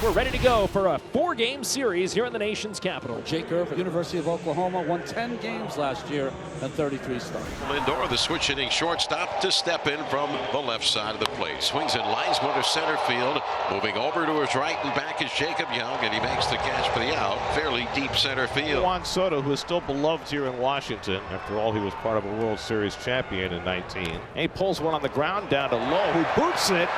We're ready to go for a 4-game series here in the nation's capital. Jake Irvin, University of Oklahoma, won 10 games last year and 33 starts. Lindor, the switch hitting shortstop, to step in from the left side of the plate. Swings and lines one to center field. Moving over to his right and back is Jacob Young, and he makes the catch for the out. Fairly deep center field. Juan Soto, who is still beloved here in Washington. After all, he was part of a World Series champion in 19. And he pulls one on the ground down to Lowe, who boots it.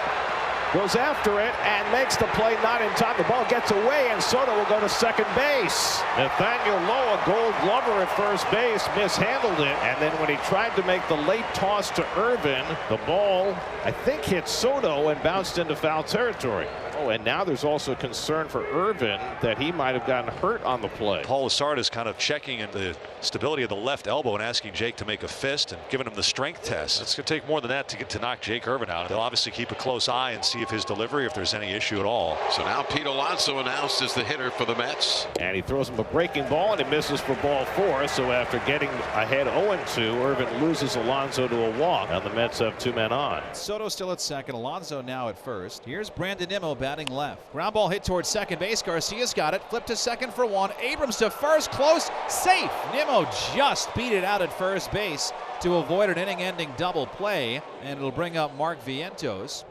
Goes after it and makes the play, not in time. The ball gets away and Soto will go to second base. Nathaniel Lowe, a Gold Glover at first base, mishandled it. And then when he tried to make the late toss to Irvin, the ball, I think, hit Soto and bounced into foul territory. Oh, and now there's also concern for Irvin that he might have gotten hurt on the play. Paul Lessard is kind of checking in the stability of the left elbow and asking Jake to make a fist and giving him the strength test. It's going to take more than that to knock Jake Irvin out. They'll obviously keep a close eye and see if his delivery, if there's any issue at all. So now Pete Alonso announced as the hitter for the Mets. And he throws him a breaking ball and he misses for ball 4. So after getting ahead 0-2, Irvin loses Alonso to a walk. And the Mets have 2 men on. Soto still at second. Alonso now at first. Here's Brandon Nimmo batting left. Ground ball hit towards second base. Garcia's got it. Flipped to second for 1. Abrams to first. Close. Safe. Nimmo just beat it out at first base to avoid an inning-ending double play. And it'll bring up Mark Vientos.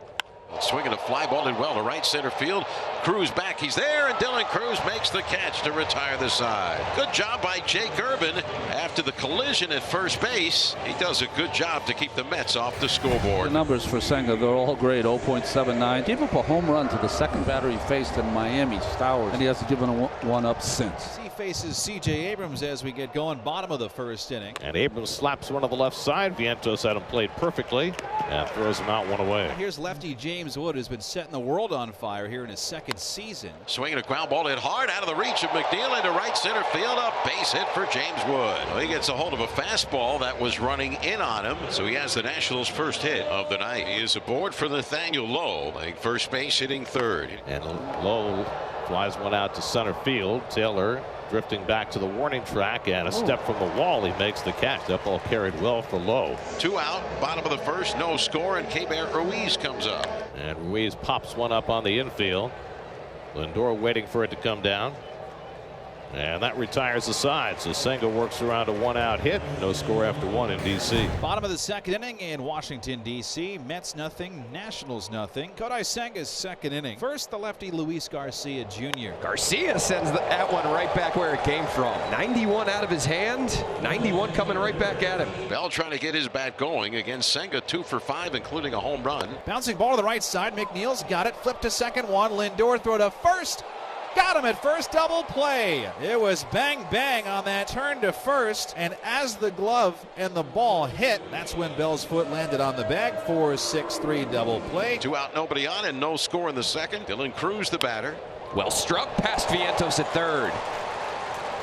Swinging a fly ball in well to right center field. Cruz back. He's there, and Dylan Cruz makes the catch to retire the side. Good job by Jake Irvin after the collision at first base. He does a good job to keep the Mets off the scoreboard. The numbers for Senga, they're all great. 0.79. Gave up a home run to the second batter he faced in Miami, Stowers, and he hasn't given one up since. He faces C.J. Abrams as we get going, bottom of the first inning. And Abrams slaps one on the left side. Vientos had him played perfectly and throws him out one away. Here's lefty James Wood, who's been setting the world on fire here in his second season. Swinging a ground ball hit hard out of the reach of McNeil into right center field. A base hit for James Wood. Well, he gets a hold of a fastball that was running in on him, so he has the Nationals' first hit of the night. He is aboard for Nathaniel Lowe, playing first base, hitting third. And Lowe flies one out to center field. Taylor drifting back to the warning track, and a step from the wall, he makes the catch. That ball carried well for Lowe. 2 out, bottom of the first, no score, and Keibert Ruiz comes up. And Ruiz pops one up on the infield. Lindor waiting for it to come down. And that retires the side. So Senga works around a 1-out hit. No score after 1 in D.C. Bottom of the second inning in Washington, D.C. Mets nothing, Nationals nothing. Kodai Senga's second inning. First, the lefty Luis Garcia Jr. Garcia sends that one right back where it came from. 91 out of his hand. 91 coming right back at him. Bell trying to get his bat going against Senga. 2 for 5, including a home run. Bouncing ball to the right side. McNeil's got it. Flip to second 1. Lindor throw to first. Got him at first, double play. It was bang bang on that turn to first, and as the glove and the ball hit, that's when Bell's foot landed on the bag. 4-6-3 double play. 2 out, nobody on, and no score in the second. Dylan Cruz, the batter. Well struck past Vientos at third.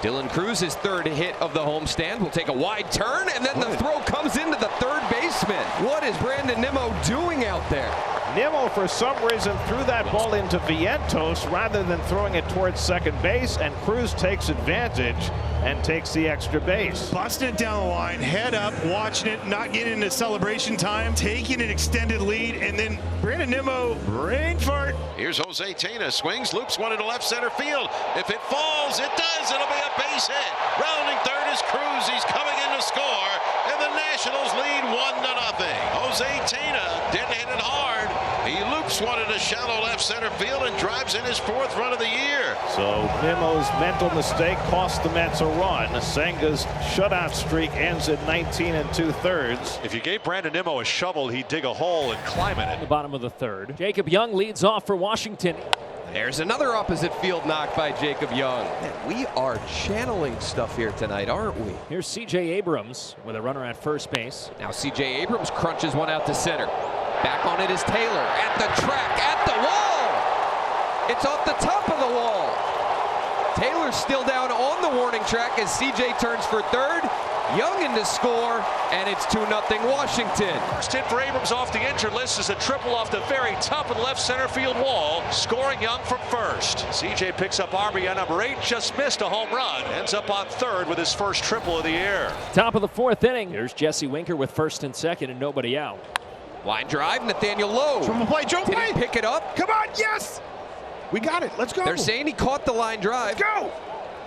Dylan Cruz's third hit of the homestand will take a wide turn, and then the throw comes into the third baseman. What is Brandon Nimmo doing out there? Nimmo, for some reason, threw that ball into Vientos rather than throwing it towards second base, and Cruz takes advantage and takes the extra base. Busting it down the line, head up, watching it, not getting into celebration time, taking an extended lead, and then Brandon Nimmo, brain fart. Here's Jose Tena, swings, loops one into left center field. If it falls, it does. It'll be a base hit. Rounding third is Cruz. He's coming in to score, and the Nationals lead 1-0. Jose Tena didn't hit it hard. He loops one into shallow left center field and drives in his 4th run of the year. So Nimmo's mental mistake cost the Mets a run. Senga's shutout streak ends at 19 2/3. If you gave Brandon Nimmo a shovel, he'd dig a hole and climb in it. The bottom of the third. Jacob Young leads off for Washington. There's another opposite field knock by Jacob Young. Man, we are channeling stuff here tonight, aren't we? Here's C.J. Abrams with a runner at first base. Now C.J. Abrams crunches one out to center. Back on it is Taylor at the track, at the wall. It's off the top of the wall. Taylor's still down on the warning track as C.J. turns for third. Young in to score, and it's 2-0 Washington. First hit for Abrams off the injured list is a triple off the very top of the left center field wall, scoring Young from first. C.J. picks up RBI number 8, just missed a home run, ends up on third with his first triple of the year. Top of the 4th inning. Here's Jesse Winker with first and second and nobody out. Line drive, Nathaniel Lowe. From the play, Joe Did play. he pick it up? Come on, yes! We got it. Let's go. They're saying he caught the line drive. Let's go.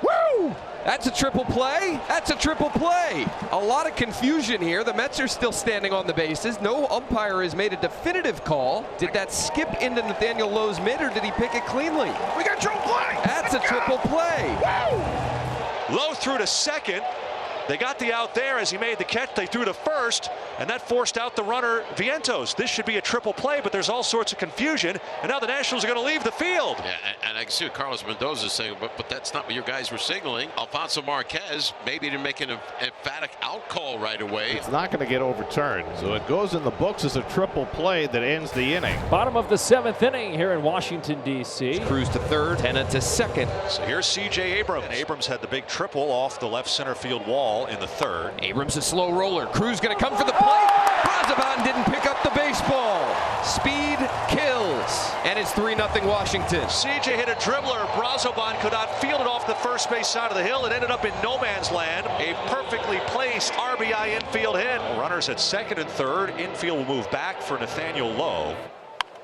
Woo! That's a triple play. That's a triple play. A lot of confusion here. The Mets are still standing on the bases. No umpire has made a definitive call. Did that skip into Nathaniel Lowe's mid, or did he pick it cleanly? We got triple play. That's a triple play. Woo! Lowe threw to second. They got the out there as he made the catch. They threw to first, and that forced out the runner Vientos. This should be a triple play, but there's all sorts of confusion, and now the Nationals are going to leave the field. Yeah, and I can see what Carlos Mendoza saying, but that's not what your guys were signaling. Alfonso Marquez maybe didn't make an emphatic out call right away. It's not going to get overturned, so it goes in the books as a triple play that ends the inning. Bottom of the 7th inning here in Washington, D.C. Cruz to third, Tena to second. So here's C.J. Abrams. And Abrams had the big triple off the left center field wall in the third. Abrams a slow roller. Cruz going to come for the plate. Brazoban didn't pick up the baseball. Speed kills. And it's 3-0 Washington. CJ hit a dribbler. Brazoban could not field it off the first base side of the hill. It ended up in no man's land. A perfectly placed RBI infield hit. Runners at second and third. Infield will move back for Nathaniel Lowe.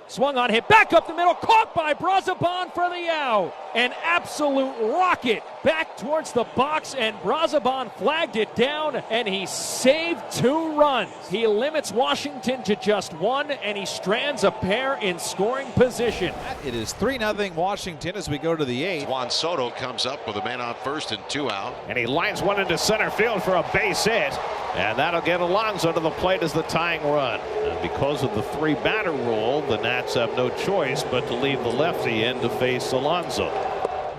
Swung on, hit back up the middle, caught by Brazoban for the out. An absolute rocket back towards the box, and Brazoban flagged it down, and he saved 2 runs. He limits Washington to just 1, and he strands a pair in scoring position. It is 3-0 Washington as we go to the 8th. Juan Soto comes up with a man on first and 2 out. And he lines one into center field for a base hit. And that'll get Alonso to the plate as the tying run. And because of the 3-batter rule, the Nats have no choice but to leave the lefty in to face Alonso.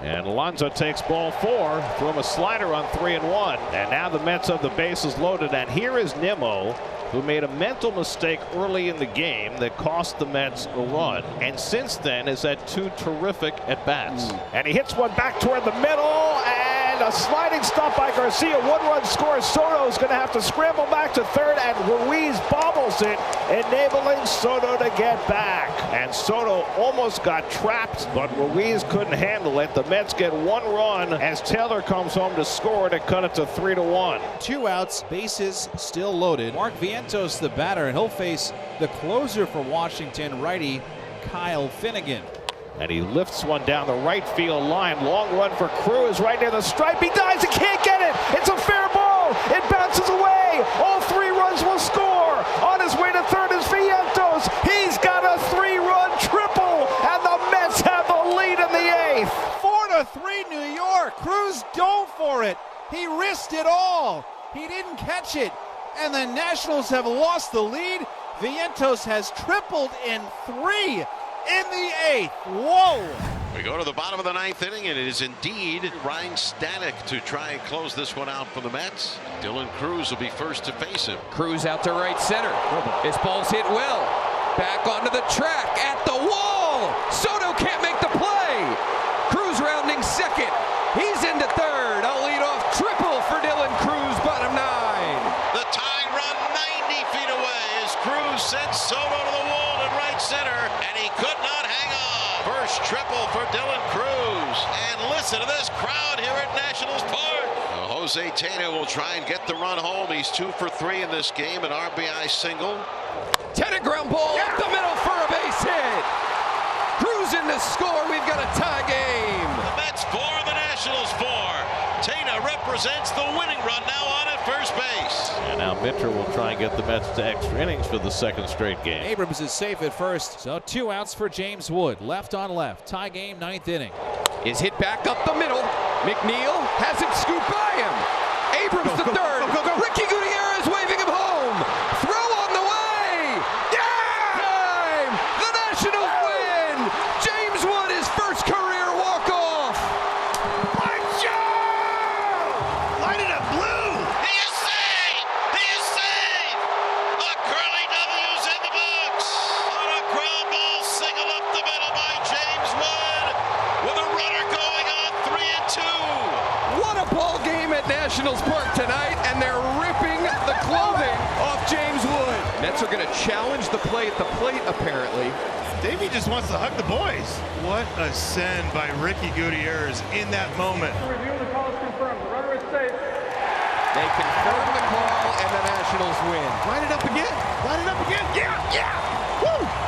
And Alonso takes ball 4, threw him a slider on 3-1. And now the Mets have the bases loaded. And here is Nimmo, who made a mental mistake early in the game that cost the Mets a run. And since then has had 2 terrific at-bats. And he hits one back toward the middle, and a sliding stop by Garcia. 1-run score. Soto is going to have to scramble back to third, and Ruiz bobbles it, enabling Soto to get back. And Soto almost got trapped, but Ruiz couldn't handle it. The Mets get 1 run as Taylor comes home to score to cut it to 3-1. 2 outs, bases still loaded. Mark Vientos the batter, and he'll face the closer for Washington, righty Kyle Finnegan. And he lifts one down the right field line. Long run for Cruz right near the stripe. He dives. He can't get it. It's a fair ball. It bounces away. All 3 runs will score. On his way to third is Vientos. He's got a 3-run triple. And the Mets have the lead in the 8th. 4-3 New York. Cruz dove for it. He risked it all. He didn't catch it. And the Nationals have lost the lead. Vientos has tripled in 3 in the 8th. Whoa! We go to the bottom of the 9th inning, and it is indeed Ryan Stanek to try and close this one out for the Mets. Dylan Cruz will be first to face him. Cruz out to right center. His ball's hit well. Back onto the track at the wall. Soto can't make the play. Cruz rounding second. He's into third. A leadoff triple for Dylan Cruz, bottom 9. The tying run 90 feet away as Cruz sends Soto to the wall in right center, and he could not hang on. First triple for Dylan Cruz. And listen to this crowd here at Nationals Park. Jose Tena will try and get the run home. He's 2 for 3 in this game, an RBI single. Tena ground ball up the middle for a base hit. Cruz in to score. We've got a tie game. The Mets 4, the Nationals 4. Tena represents the winning run now on at first base. And now Mitchell will try and get the Mets to extra innings for the 2nd straight game. Abrams is safe at first, so 2 outs for James Wood. Left on left. Tie game, 9th inning. Is hit back up the middle. McNeil has it scooped by him. Abrams to third. Ricky Gutierrez waving him home. Throw on the way. Yeah! Time! The Nationals win! James Wood, his first career walk-off. Light it up blue. He is safe! He is safe! A curly W's in the box. On a ground ball single up the middle by James Wood with a runner going on 3 and 2. What a ball game at Nationals Park tonight, and they're ripping the clothing off James Wood. Mets are going to challenge the play at the plate, apparently. Davey just wants to hug the boys. What a send by Ricky Gutierrez in that moment. Review the call is confirmed. The runner is safe. They confirm the call, and the Nationals win. Light it up again. Light it up again. Yeah, yeah.